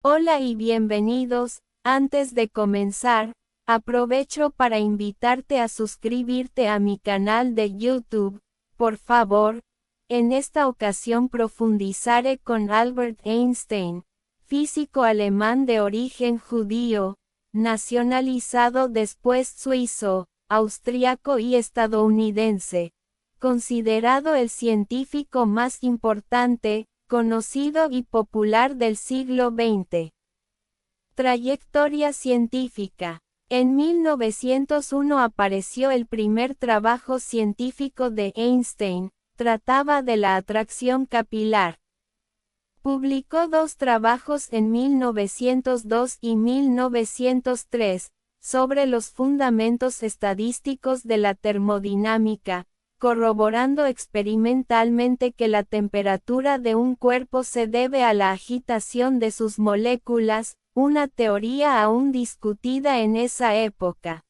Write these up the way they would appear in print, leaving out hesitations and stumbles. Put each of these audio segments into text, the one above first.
Hola y bienvenidos. Antes de comenzar, aprovecho para invitarte a suscribirte a mi canal de YouTube, por favor. En esta ocasión profundizaré con Albert Einstein, físico alemán de origen judío, nacionalizado después suizo, austriaco y estadounidense, considerado el científico más importante, conocido y popular del siglo XX. Trayectoria científica. En 1901 apareció el primer trabajo científico de Einstein, trataba de la atracción capilar. Publicó dos trabajos en 1902 y 1903, sobre los fundamentos estadísticos de la termodinámica, corroborando experimentalmente que la temperatura de un cuerpo se debe a la agitación de sus moléculas, una teoría aún discutida en esa época.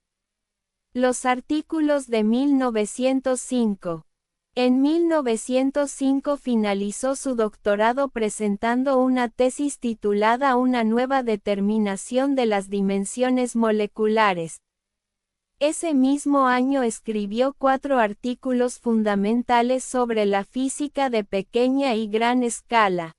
Los artículos de 1905. En 1905 finalizó su doctorado presentando una tesis titulada Una nueva determinación de las dimensiones moleculares. Ese mismo año escribió 4 artículos fundamentales sobre la física de pequeña y gran escala.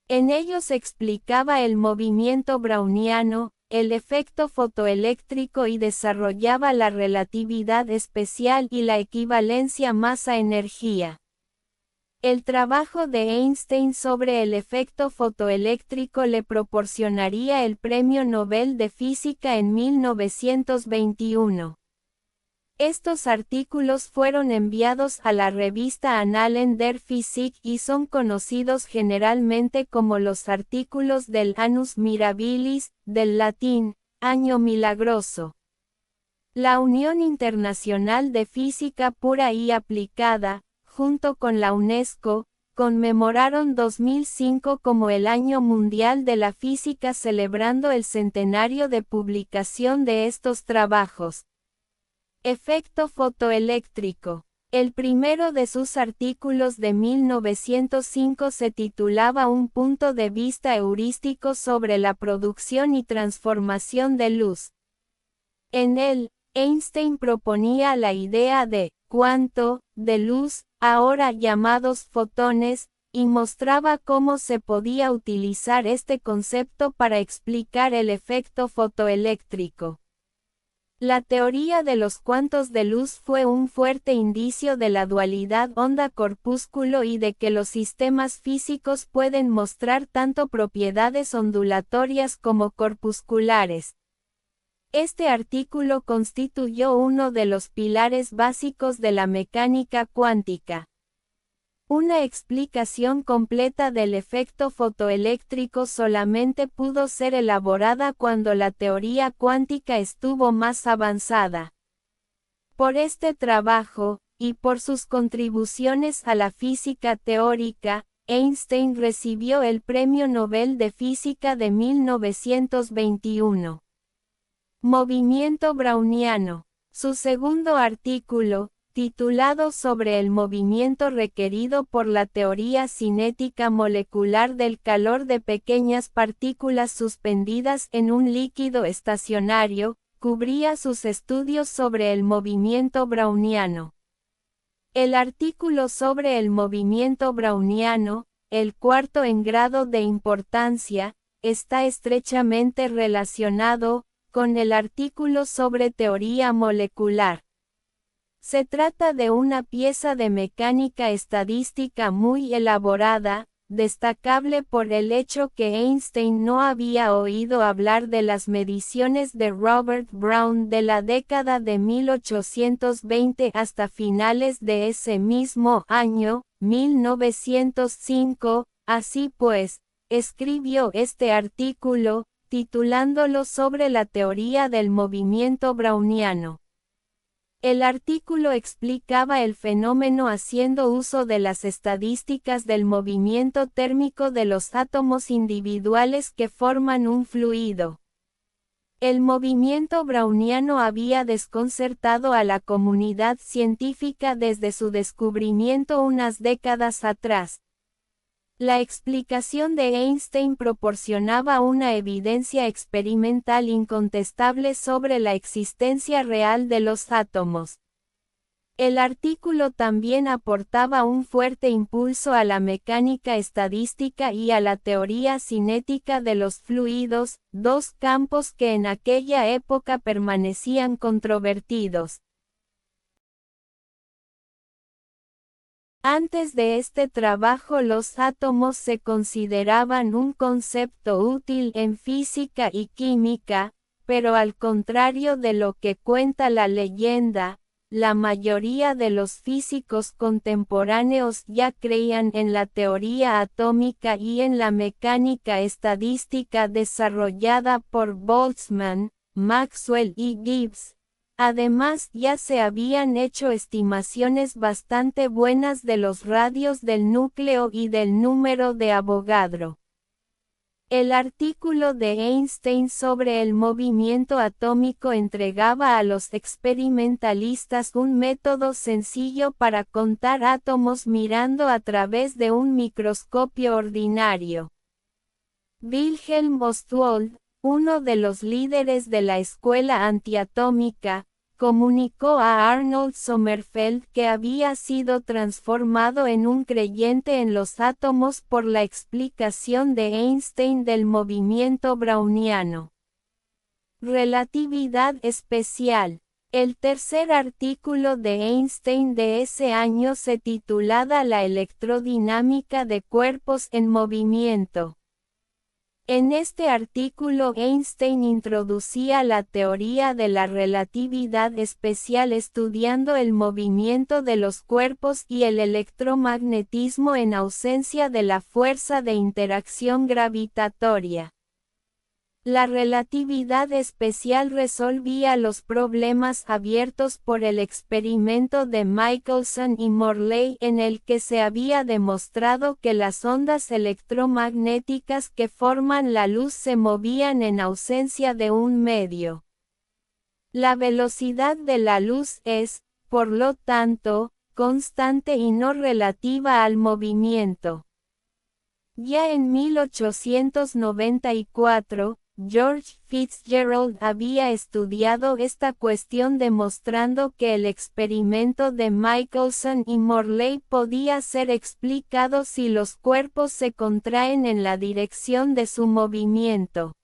En ellos explicaba el movimiento browniano, el efecto fotoeléctrico y desarrollaba la relatividad especial y la equivalencia masa-energía. El trabajo de Einstein sobre el efecto fotoeléctrico le proporcionaría el Premio Nobel de Física en 1921. Estos artículos fueron enviados a la revista Annalen der Physik y son conocidos generalmente como los artículos del Annus Mirabilis, del latín, año milagroso. La Unión Internacional de Física Pura y Aplicada, junto con la UNESCO, conmemoraron 2005 como el Año Mundial de la Física celebrando el centenario de publicación de estos trabajos. Efecto fotoeléctrico. El primero de sus artículos de 1905 se titulaba Un punto de vista heurístico sobre la producción y transformación de luz. En él, Einstein proponía la idea de cuanto de luz, ahora llamados fotones, y mostraba cómo se podía utilizar este concepto para explicar el efecto fotoeléctrico. La teoría de los cuantos de luz fue un fuerte indicio de la dualidad onda-corpúsculo y de que los sistemas físicos pueden mostrar tanto propiedades ondulatorias como corpusculares. Este artículo constituyó uno de los pilares básicos de la mecánica cuántica. Una explicación completa del efecto fotoeléctrico solamente pudo ser elaborada cuando la teoría cuántica estuvo más avanzada. Por este trabajo, y por sus contribuciones a la física teórica, Einstein recibió el Premio Nobel de Física de 1921. Movimiento browniano. Su segundo artículo, titulado Sobre el movimiento requerido por la teoría cinética molecular del calor de pequeñas partículas suspendidas en un líquido estacionario, cubría sus estudios sobre el movimiento browniano. El artículo sobre el movimiento browniano, el cuarto en grado de importancia, está estrechamente relacionado con el artículo sobre teoría molecular. Se trata de una pieza de mecánica estadística muy elaborada, destacable por el hecho que Einstein no había oído hablar de las mediciones de Robert Brown de la década de 1820 hasta finales de ese mismo año, 1905, así pues, escribió este artículo, titulándolo Sobre la teoría del movimiento browniano. El artículo explicaba el fenómeno haciendo uso de las estadísticas del movimiento térmico de los átomos individuales que forman un fluido. El movimiento browniano había desconcertado a la comunidad científica desde su descubrimiento unas décadas atrás. La explicación de Einstein proporcionaba una evidencia experimental incontestable sobre la existencia real de los átomos. El artículo también aportaba un fuerte impulso a la mecánica estadística y a la teoría cinética de los fluidos, dos campos que en aquella época permanecían controvertidos. Antes de este trabajo los átomos se consideraban un concepto útil en física y química, pero al contrario de lo que cuenta la leyenda, la mayoría de los físicos contemporáneos ya creían en la teoría atómica y en la mecánica estadística desarrollada por Boltzmann, Maxwell y Gibbs. Además, ya se habían hecho estimaciones bastante buenas de los radios del núcleo y del número de Avogadro. El artículo de Einstein sobre el movimiento atómico entregaba a los experimentalistas un método sencillo para contar átomos mirando a través de un microscopio ordinario. Wilhelm Ostwald, uno de los líderes de la escuela antiatómica, comunicó a Arnold Sommerfeld que había sido transformado en un creyente en los átomos por la explicación de Einstein del movimiento browniano. Relatividad especial. El tercer artículo de Einstein de ese año se titulaba La electrodinámica de cuerpos en movimiento. En este artículo Einstein introducía la teoría de la relatividad especial estudiando el movimiento de los cuerpos y el electromagnetismo en ausencia de la fuerza de interacción gravitatoria. La relatividad especial resolvía los problemas abiertos por el experimento de Michelson y Morley en el que se había demostrado que las ondas electromagnéticas que forman la luz se movían en ausencia de un medio. La velocidad de la luz es, por lo tanto, constante y no relativa al movimiento. Ya en 1894, George Fitzgerald había estudiado esta cuestión demostrando que el experimento de Michelson y Morley podía ser explicado si los cuerpos se contraen en la dirección de su movimiento.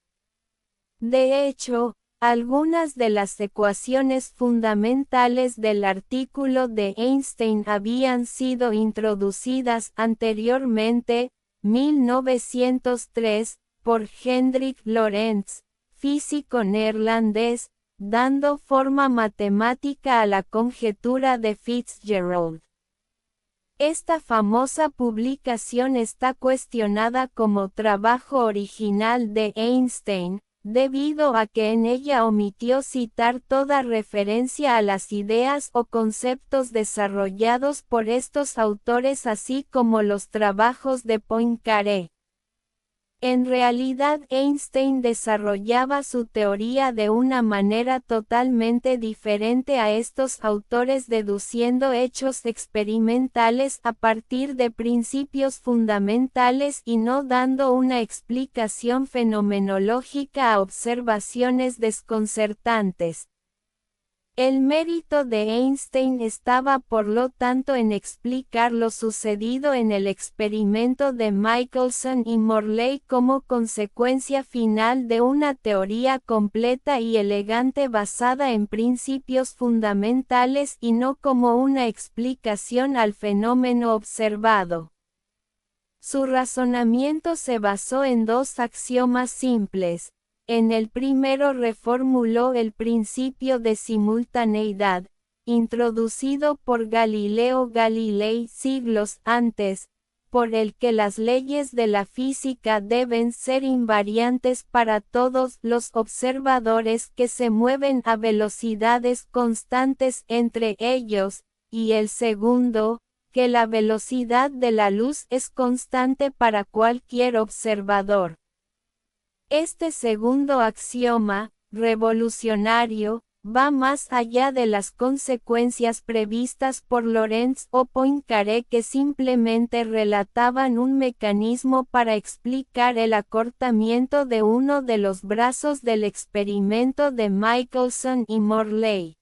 De hecho, algunas de las ecuaciones fundamentales del artículo de Einstein habían sido introducidas anteriormente, 1903, por Hendrik Lorentz, físico neerlandés, dando forma matemática a la conjetura de Fitzgerald. Esta famosa publicación está cuestionada como trabajo original de Einstein, debido a que en ella omitió citar toda referencia a las ideas o conceptos desarrollados por estos autores así como los trabajos de Poincaré. En realidad Einstein desarrollaba su teoría de una manera totalmente diferente a estos autores deduciendo hechos experimentales a partir de principios fundamentales y no dando una explicación fenomenológica a observaciones desconcertantes. El mérito de Einstein estaba por lo tanto en explicar lo sucedido en el experimento de Michelson y Morley como consecuencia final de una teoría completa y elegante basada en principios fundamentales y no como una explicación al fenómeno observado. Su razonamiento se basó en dos axiomas simples. En el primero reformuló el principio de simultaneidad, introducido por Galileo Galilei siglos antes, por el que las leyes de la física deben ser invariantes para todos los observadores que se mueven a velocidades constantes entre ellos, y el segundo, que la velocidad de la luz es constante para cualquier observador. Este segundo axioma, revolucionario, va más allá de las consecuencias previstas por Lorentz o Poincaré, que simplemente relataban un mecanismo para explicar el acortamiento de uno de los brazos del experimento de Michelson y Morley.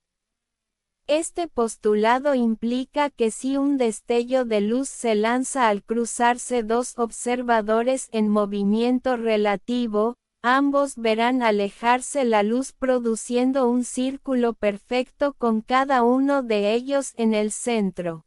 Este postulado implica que si un destello de luz se lanza al cruzarse dos observadores en movimiento relativo, ambos verán alejarse la luz produciendo un círculo perfecto con cada uno de ellos en el centro.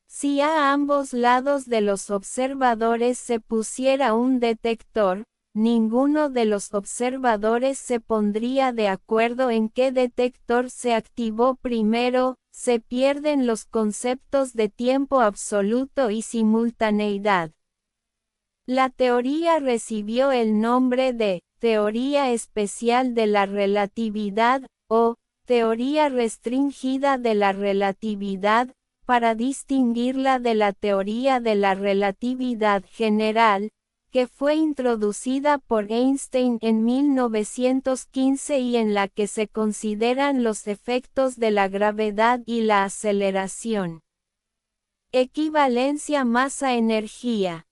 Si a ambos lados de los observadores se pusiera un detector, ninguno de los observadores se pondría de acuerdo en qué detector se activó primero. Se pierden los conceptos de tiempo absoluto y simultaneidad. La teoría recibió el nombre de teoría especial de la relatividad, o teoría restringida de la relatividad, para distinguirla de la teoría de la relatividad general, que fue introducida por Einstein en 1915 y en la que se consideran los efectos de la gravedad y la aceleración. Equivalencia masa-energía.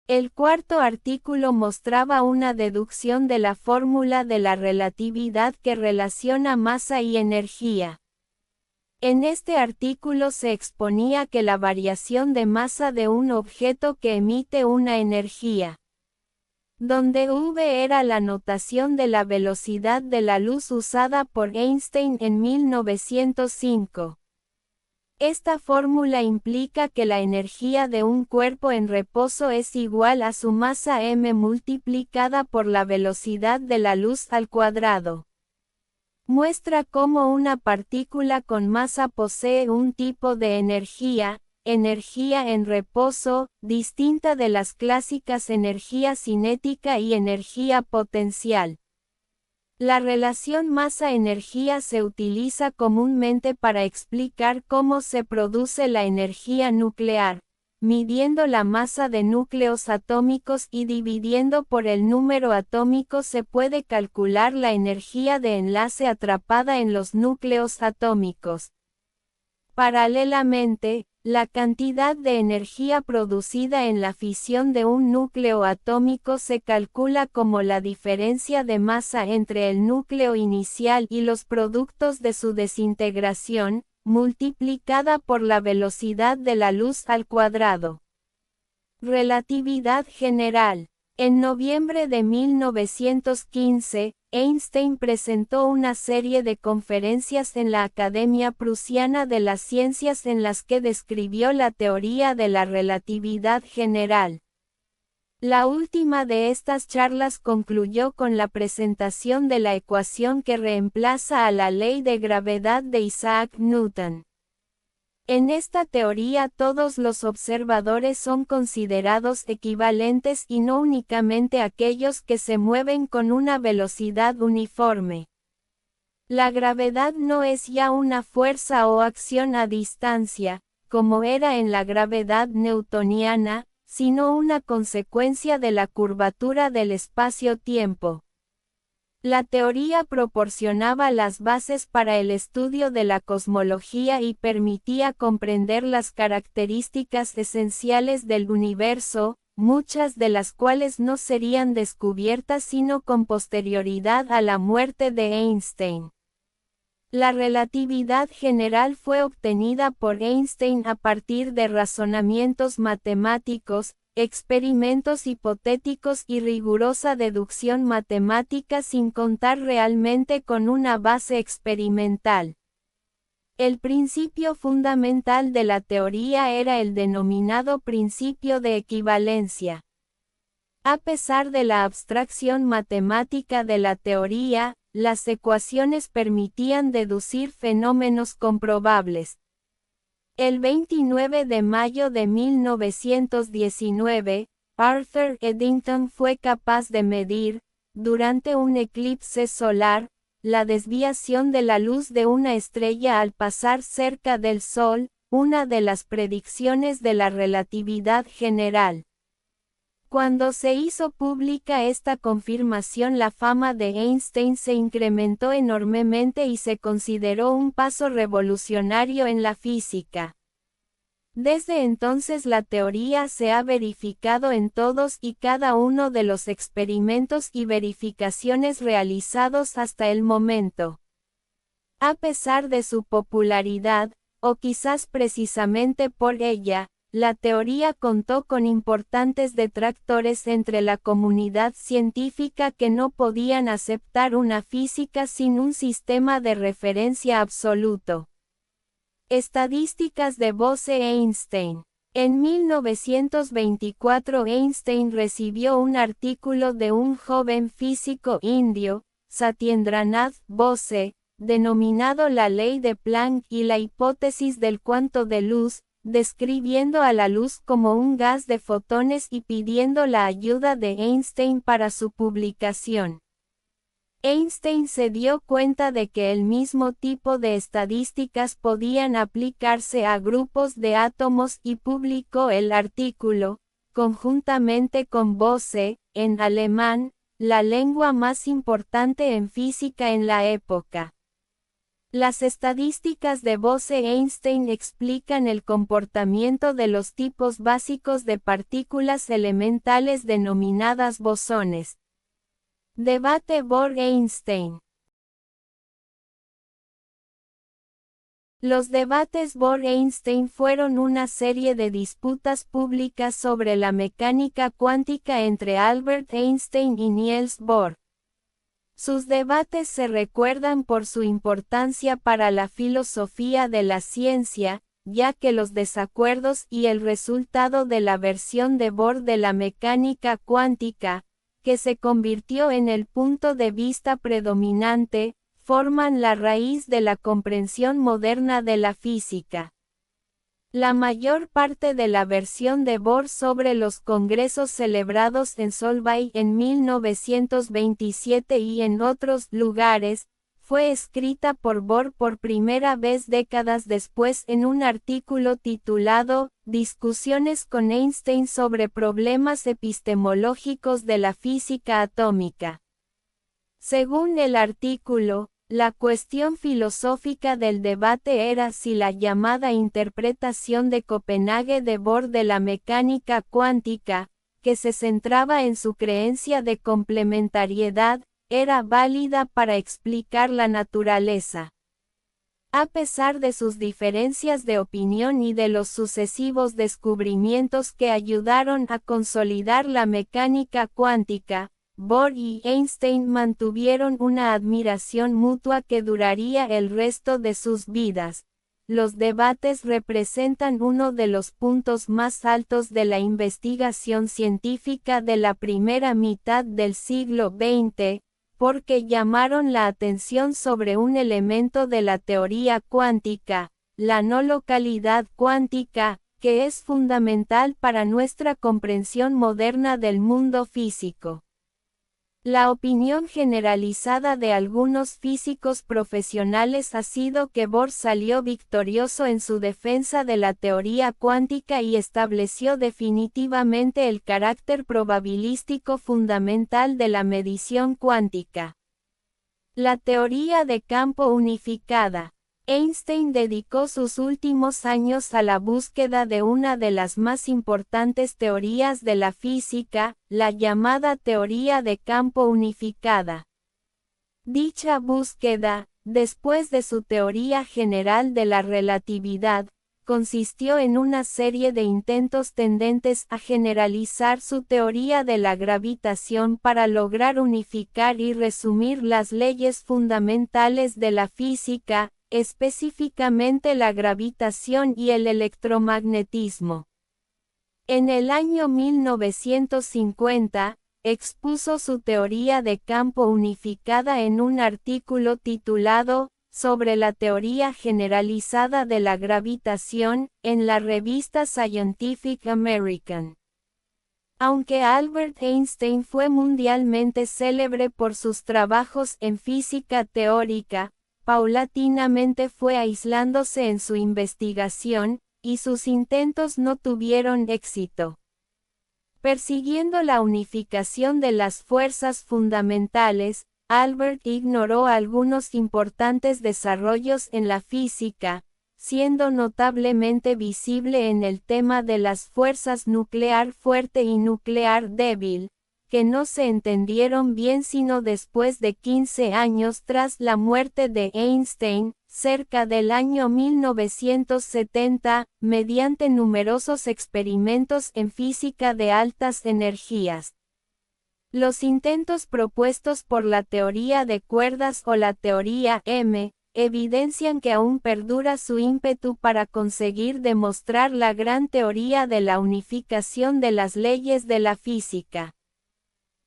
El cuarto artículo mostraba una deducción de la fórmula de la relatividad que relaciona masa y energía. En este artículo se exponía que la variación de masa de un objeto que emite una energía, donde V era la notación de la velocidad de la luz usada por Einstein en 1905. Esta fórmula implica que la energía de un cuerpo en reposo es igual a su masa m multiplicada por la velocidad de la luz al cuadrado. Muestra cómo una partícula con masa posee un tipo de energía en reposo, distinta de las clásicas energía cinética y energía potencial. La relación masa-energía se utiliza comúnmente para explicar cómo se produce la energía nuclear, midiendo la masa de núcleos atómicos y dividiendo por el número atómico se puede calcular la energía de enlace atrapada en los núcleos atómicos. Paralelamente, la cantidad de energía producida en la fisión de un núcleo atómico se calcula como la diferencia de masa entre el núcleo inicial y los productos de su desintegración, multiplicada por la velocidad de la luz al cuadrado. Relatividad general. En noviembre de 1915, Einstein presentó una serie de conferencias en la Academia Prusiana de las Ciencias en las que describió la teoría de la relatividad general. La última de estas charlas concluyó con la presentación de la ecuación que reemplaza a la ley de gravedad de Isaac Newton. En esta teoría todos los observadores son considerados equivalentes y no únicamente aquellos que se mueven con una velocidad uniforme. La gravedad no es ya una fuerza o acción a distancia, como era en la gravedad newtoniana, sino una consecuencia de la curvatura del espacio-tiempo. La teoría proporcionaba las bases para el estudio de la cosmología y permitía comprender las características esenciales del universo, muchas de las cuales no serían descubiertas sino con posterioridad a la muerte de Einstein. La relatividad general fue obtenida por Einstein a partir de razonamientos matemáticos, experimentos hipotéticos y rigurosa deducción matemática sin contar realmente con una base experimental. El principio fundamental de la teoría era el denominado principio de equivalencia. A pesar de la abstracción matemática de la teoría, las ecuaciones permitían deducir fenómenos comprobables. El 29 de mayo de 1919, Arthur Eddington fue capaz de medir, durante un eclipse solar, la desviación de la luz de una estrella al pasar cerca del Sol, una de las predicciones de la relatividad general. Cuando se hizo pública esta confirmación, la fama de Einstein se incrementó enormemente y se consideró un paso revolucionario en la física. Desde entonces la teoría se ha verificado en todos y cada uno de los experimentos y verificaciones realizados hasta el momento. A pesar de su popularidad, o quizás precisamente por ella, la teoría contó con importantes detractores entre la comunidad científica que no podían aceptar una física sin un sistema de referencia absoluto. Estadísticas de Bose-Einstein. En 1924 Einstein recibió un artículo de un joven físico indio, Satyendranath Bose, denominado la ley de Planck y la hipótesis del cuanto de luz, describiendo a la luz como un gas de fotones y pidiendo la ayuda de Einstein para su publicación. Einstein se dio cuenta de que el mismo tipo de estadísticas podían aplicarse a grupos de átomos y publicó el artículo, conjuntamente con Bose, en alemán, la lengua más importante en física en la época. Las estadísticas de Bose-Einstein explican el comportamiento de los tipos básicos de partículas elementales denominadas bosones. Debate Bohr-Einstein. Los debates Bohr-Einstein fueron una serie de disputas públicas sobre la mecánica cuántica entre Albert Einstein y Niels Bohr. Sus debates se recuerdan por su importancia para la filosofía de la ciencia, ya que los desacuerdos y el resultado de la versión de Bohr de la mecánica cuántica, que se convirtió en el punto de vista predominante, forman la raíz de la comprensión moderna de la física. La mayor parte de la versión de Bohr sobre los congresos celebrados en Solvay en 1927 y en otros lugares, fue escrita por Bohr por primera vez décadas después en un artículo titulado Discusiones con Einstein sobre problemas epistemológicos de la física atómica. Según el artículo, la cuestión filosófica del debate era si la llamada interpretación de Copenhague de Bohr de la mecánica cuántica, que se centraba en su creencia de complementariedad, era válida para explicar la naturaleza. A pesar de sus diferencias de opinión y de los sucesivos descubrimientos que ayudaron a consolidar la mecánica cuántica, Bohr y Einstein mantuvieron una admiración mutua que duraría el resto de sus vidas. Los debates representan uno de los puntos más altos de la investigación científica de la primera mitad del siglo XX, porque llamaron la atención sobre un elemento de la teoría cuántica, la no localidad cuántica, que es fundamental para nuestra comprensión moderna del mundo físico. La opinión generalizada de algunos físicos profesionales ha sido que Bohr salió victorioso en su defensa de la teoría cuántica y estableció definitivamente el carácter probabilístico fundamental de la medición cuántica. La teoría de campo unificada. Einstein dedicó sus últimos años a la búsqueda de una de las más importantes teorías de la física, la llamada teoría de campo unificada. Dicha búsqueda, después de su teoría general de la relatividad, consistió en una serie de intentos tendentes a generalizar su teoría de la gravitación para lograr unificar y resumir las leyes fundamentales de la física, específicamente la gravitación y el electromagnetismo. En el año 1950, expuso su teoría de campo unificada en un artículo titulado Sobre la teoría generalizada de la gravitación, en la revista Scientific American. Aunque Albert Einstein fue mundialmente célebre por sus trabajos en física teórica, paulatinamente fue aislándose en su investigación, y sus intentos no tuvieron éxito. Persiguiendo la unificación de las fuerzas fundamentales, Albert ignoró algunos importantes desarrollos en la física, siendo notablemente visible en el tema de las fuerzas nuclear fuerte y nuclear débil, que no se entendieron bien sino después de 15 años tras la muerte de Einstein, cerca del año 1970, mediante numerosos experimentos en física de altas energías. Los intentos propuestos por la teoría de cuerdas o la teoría M, evidencian que aún perdura su ímpetu para conseguir demostrar la gran teoría de la unificación de las leyes de la física.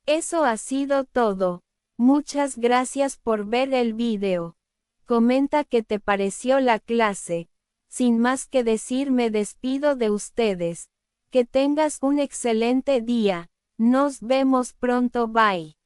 Eso ha sido todo. Muchas gracias por ver el video. Comenta qué te pareció la clase. Sin más que decir, me despido de ustedes. Que tengas un excelente día. Nos vemos pronto, bye.